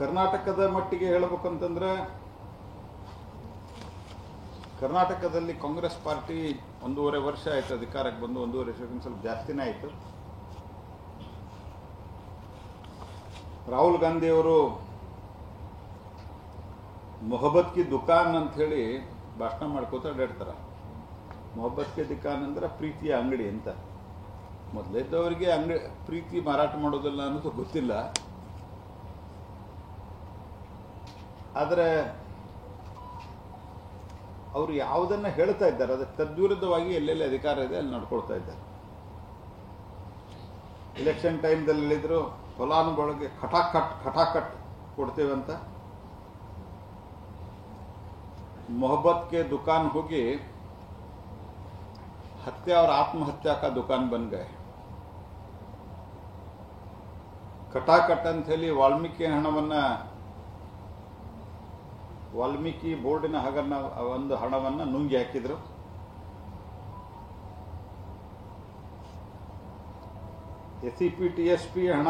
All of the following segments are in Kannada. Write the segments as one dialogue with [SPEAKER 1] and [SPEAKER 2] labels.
[SPEAKER 1] ಕರ್ನಾಟಕದ ಮಟ್ಟಿಗೆ ಹೇಳಬೇಕಂತಂದ್ರೆ ಕರ್ನಾಟಕದಲ್ಲಿ ಕಾಂಗ್ರೆಸ್ ಪಾರ್ಟಿ 1.5 ವರ್ಷ ಆಯಿತು ಅಧಿಕಾರಕ್ಕೆ ಬಂದು. 1.5 ವರ್ಷಕ್ಕಿಂತ ಸ್ವಲ್ಪ ಜಾಸ್ತಿನೇ ಆಯಿತು. ರಾಹುಲ್ ಗಾಂಧಿ ಅವರು ಮೊಹಬ್ಬತ್ ಕಿ ದುಕಾನ್ ಅಂತ ಹೇಳಿ ಭಾಷಣ ಮಾಡ್ಕೋತ ಅಡ್ಡಾಡ್ತಾರೆ. ಮೊಹಬ್ಬತ್ ಕಿ ದುಕಾನ್ ಅಂದ್ರೆ ಪ್ರೀತಿಯ ಅಂಗಡಿ ಅಂತ. ಮೊದಲಿದ್ದವರಿಗೆ ಅಂಗಡಿ ಪ್ರೀತಿ ಮಾರಾಟ ಮಾಡೋದಿಲ್ಲ ಅನ್ನೋದು ಗೊತ್ತಿಲ್ಲ. ಆದರೆ ಅವರು ಯಾವುದನ್ನ ಹೇಳ್ತಾ ಇದ್ದಾರೆ ಅದಕ್ಕೆ ತದ್ವಿರುದ್ಧವಾಗಿ ಎಲ್ಲೆಲ್ಲಿ ಅಧಿಕಾರ ಇದೆ ಅಲ್ಲಿ ನಡ್ಕೊಳ್ತಾ ಇದ್ದಾರೆ. ಎಲೆಕ್ಷನ್ ಟೈಮ್ದಲ್ಲಿ ಹೇಳಿದ್ರು ಫಲಾನುಭವಿಗಳಿಗೆ ಖಟಾಖಟ್ ಕೊಡ್ತೇವೆ ಅಂತ. ಮೊಹಬ್ಬತ್ ಕೆ ದುಕಾನ್ ಹೋಗಿ हत्या और आत्महत्या का दुकान बन गए. ಕಟಾಕಟ್ ಅಂತ ಹೇಳಿ ವಾಲ್ಮೀಕಿ ಬೋರ್ಡಿನ ಒಂದು ಹಣವನ್ನ ನುಂಗಿ ಹಾಕಿದ್ರು. ಎಸ್ಸಿಪಿ ಟಿಎಸ್ಪಿ ಹಣ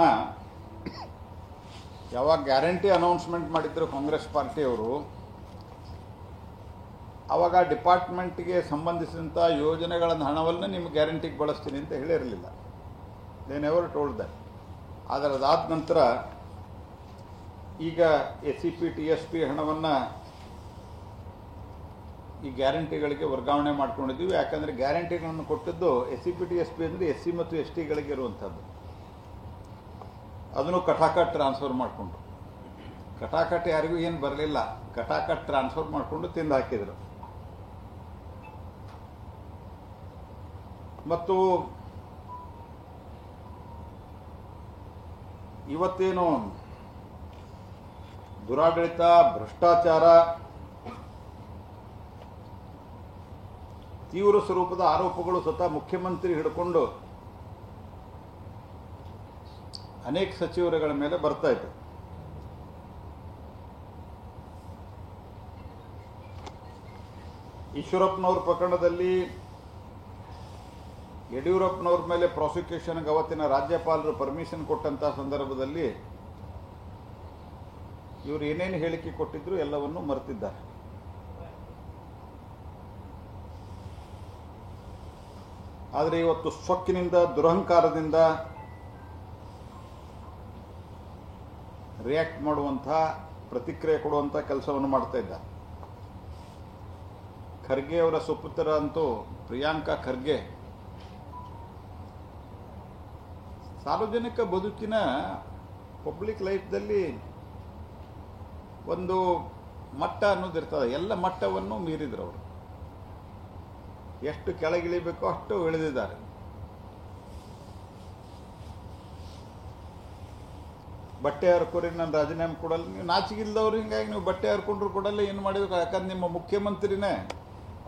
[SPEAKER 1] ಯಾವಾಗ ಗ್ಯಾರಂಟಿ ಅನೌನ್ಸ್ಮೆಂಟ್ ಮಾಡಿದ್ರು ಕಾಂಗ್ರೆಸ್ ಪಾರ್ಟಿಯವರು, ಆವಾಗ ಡಿಪಾರ್ಟ್ಮೆಂಟ್ಗೆ ಸಂಬಂಧಿಸಿದಂಥ ಯೋಜನೆಗಳ ಹಣವನ್ನು ನಿಮ್ಮ ಗ್ಯಾರಂಟಿಗೆ ಬಳಸ್ತೀನಿ ಅಂತ ಹೇಳಿರಲಿಲ್ಲ. They never told that. ಆದರೆ ಅದಾದ ನಂತರ ಈಗ ಎಸ್ಸಿಪಿ ಟಿಎಸ್ಪಿ ಹಣವನ್ನು ಈ ಗ್ಯಾರಂಟಿಗಳಿಗೆ ವರ್ಗಾವಣೆ ಮಾಡ್ಕೊಂಡಿದ್ದೀವಿ. ಯಾಕಂದರೆ ಗ್ಯಾರಂಟಿಗಳನ್ನು ಕೊಟ್ಟಿದ್ದು ಎಸ್ಸಿಪಿ ಟಿಎಸ್ಪಿ ಅಂದರೆ ಎಸ್ಸಿ ಮತ್ತು ಎಸ್ಟಿಗಳಿಗೆ ಇರುವಂಥದ್ದು. ಅದನ್ನು ಕಟಾಕಟ್ ಟ್ರಾನ್ಸ್ಫರ್ ಮಾಡಿಕೊಂಡ್ರು. ಕಟಾಕಟ್ ಯಾರಿಗೂ ಏನು ಬರಲಿಲ್ಲ, ಕಟಾಕಟ್ ಟ್ರಾನ್ಸ್ಫರ್ ಮಾಡಿಕೊಂಡು ತಿಂದು ಹಾಕಿದರು. ಮತ್ತು ಇವತ್ತೇನು ದುರಾಡಳಿತ, ಭ್ರಷ್ಟಾಚಾರ, ತೀವ್ರ ಸ್ವರೂಪದ ಆರೋಪಗಳು ಸ್ವತಃ ಮುಖ್ಯಮಂತ್ರಿ ಹಿಡ್ಕೊಂಡು ಅನೇಕ ಸಚಿವರುಗಳ ಮೇಲೆ ಬರ್ತಾ ಇತ್ತು. ಈಶ್ವರಪ್ಪನವ್ರ ಪ್ರಕರಣದಲ್ಲಿ ಯಡಿಯೂರಪ್ಪನವ್ರ ಮೇಲೆ ಪ್ರಾಸಿಕ್ಯೂಷನ್ಗೆ ಅವತ್ತಿನ ರಾಜ್ಯಪಾಲರು ಪರ್ಮಿಷನ್ ಕೊಟ್ಟಂತ ಸಂದರ್ಭದಲ್ಲಿ ಇವರು ಏನೇನು ಹೇಳಿಕೆ ಕೊಟ್ಟಿದ್ರು ಎಲ್ಲವನ್ನೂ ಮರೆತಿದ್ದಾರೆ. ಆದರೆ ಇವತ್ತು ಸೊಕ್ಕಿನಿಂದ, ದುರಹಂಕಾರದಿಂದ ರಿಯಾಕ್ಟ್ ಮಾಡುವಂಥ, ಪ್ರತಿಕ್ರಿಯೆ ಕೊಡುವಂಥ ಕೆಲಸವನ್ನು ಮಾಡ್ತಾ ಇದ್ದಾರೆ. ಖರ್ಗೆ ಅವರ ಸುಪುತ್ರ ಅಂತೂ ಪ್ರಿಯಾಂಕಾ ಖರ್ಗೆ ಸಾರ್ವಜನಿಕ ಬದುಕಿನ ಪಬ್ಲಿಕ್ ಲೈಫ್ದಲ್ಲಿ ಒಂದು ಮಟ್ಟ ಅನ್ನೋದಿರ್ತದೆ. ಎಲ್ಲ ಮಟ್ಟವನ್ನು ಮೀರಿದ್ರು ಅವರು. ಎಷ್ಟು ಕೆಳಗಿಳಿಬೇಕೋ ಅಷ್ಟು ಇಳಿದಿದ್ದಾರೆ. ಬಟ್ಟೆ ಹರ್ಕೋರಿ ನಾನು ರಾಜೀನಾಮೆ ಕೊಡಲ್ಲ. ನೀವು ನಾಚಿಗಿಲ್ದವ್ರು, ಹಿಂಗಾಗಿ ನೀವು ಬಟ್ಟೆ ಹರ್ಕೊಂಡ್ರು ಕೊಡಲ್ಲ, ಏನು ಮಾಡಿದ್ರು. ಯಾಕಂದ್ರೆ ನಿಮ್ಮ ಮುಖ್ಯಮಂತ್ರಿನೇ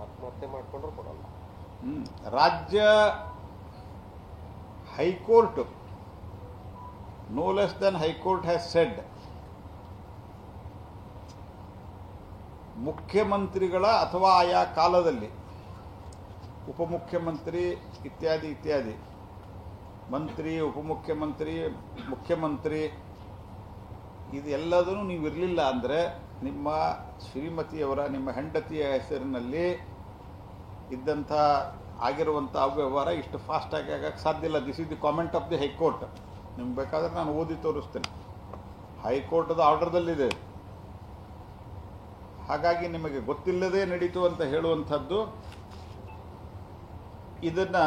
[SPEAKER 2] ಆತ್ಮಹತ್ಯೆ ಮಾಡ್ಕೊಂಡ್ರು ಕೊಡಲ್ಲ.
[SPEAKER 1] ರಾಜ್ಯ high court, no less than High Court has said, ಮುಖ್ಯಮಂತ್ರಿಗಳ ಅಥವಾ ಆಯಾ ಕಾಲದಲ್ಲಿ ಉಪಮುಖ್ಯಮಂತ್ರಿ ಇತ್ಯಾದಿ ಮಂತ್ರಿ, ಉಪಮುಖ್ಯಮಂತ್ರಿ, ಮುಖ್ಯಮಂತ್ರಿ ಇದೆಲ್ಲದನ್ನು ನೀವು ಇರಲಿಲ್ಲ ಅಂದರೆ ನಿಮ್ಮ ಶ್ರೀಮತಿಯವರ, ನಿಮ್ಮ ಹೆಂಡತಿಯ ಹೆಸರಿನಲ್ಲಿ ಇದ್ದಂಥ ಆಗಿರುವಂಥ ಅವ್ಯವಹಾರ ಇಷ್ಟು ಫಾಸ್ಟಾಗಿ ಆಗಕ್ಕೆ ಸಾಧ್ಯ ಇಲ್ಲ. This is the comment of the high court. ನಿಮ್ಗೆ ಬೇಕಾದ್ರೆ ನಾನು ಓದಿ ತೋರಿಸ್ತೇನೆ. ಹೈಕೋರ್ಟ್ದ ಆರ್ಡರ್ದಲ್ಲಿದೆ. ಹಾಗಾಗಿ ನಿಮಗೆ ಗೊತ್ತಿಲ್ಲದೆ ನಡೀತು ಅಂತ ಹೇಳುವಂಥದ್ದು ಇದನ್ನು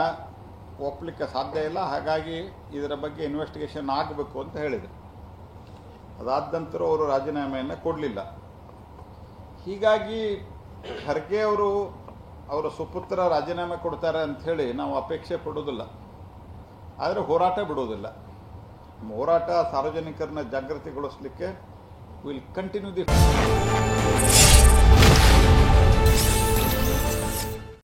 [SPEAKER 1] ಒಪ್ಪಲಿಕ್ಕೆ ಸಾಧ್ಯ ಇಲ್ಲ. ಹಾಗಾಗಿ ಇದರ ಬಗ್ಗೆ ಇನ್ವೆಸ್ಟಿಗೇಷನ್ ಆಗಬೇಕು ಅಂತ ಹೇಳಿದರು. ಅದಾದ ನಂತರ ಅವರು ರಾಜೀನಾಮೆಯನ್ನು ಕೊಡಲಿಲ್ಲ. ಹೀಗಾಗಿ ಖರ್ಗೆ ಅವರು ಅವರ ಸುಪುತ್ರ ರಾಜೀನಾಮೆ ಕೊಡ್ತಾರೆ ಅಂಥೇಳಿ ನಾವು ಅಪೇಕ್ಷೆ ಪಡೋದಿಲ್ಲ. ಆದರೆ ಹೋರಾಟ ಬಿಡೋದಿಲ್ಲ. ಹೋರಾಟ ಸಾರ್ವಜನಿಕರನ್ನ ಜಾಗೃತಿಗೊಳಿಸಲಿಕ್ಕೆ ವಿಲ್ ಕಂಟಿನ್ಯೂ ದಿ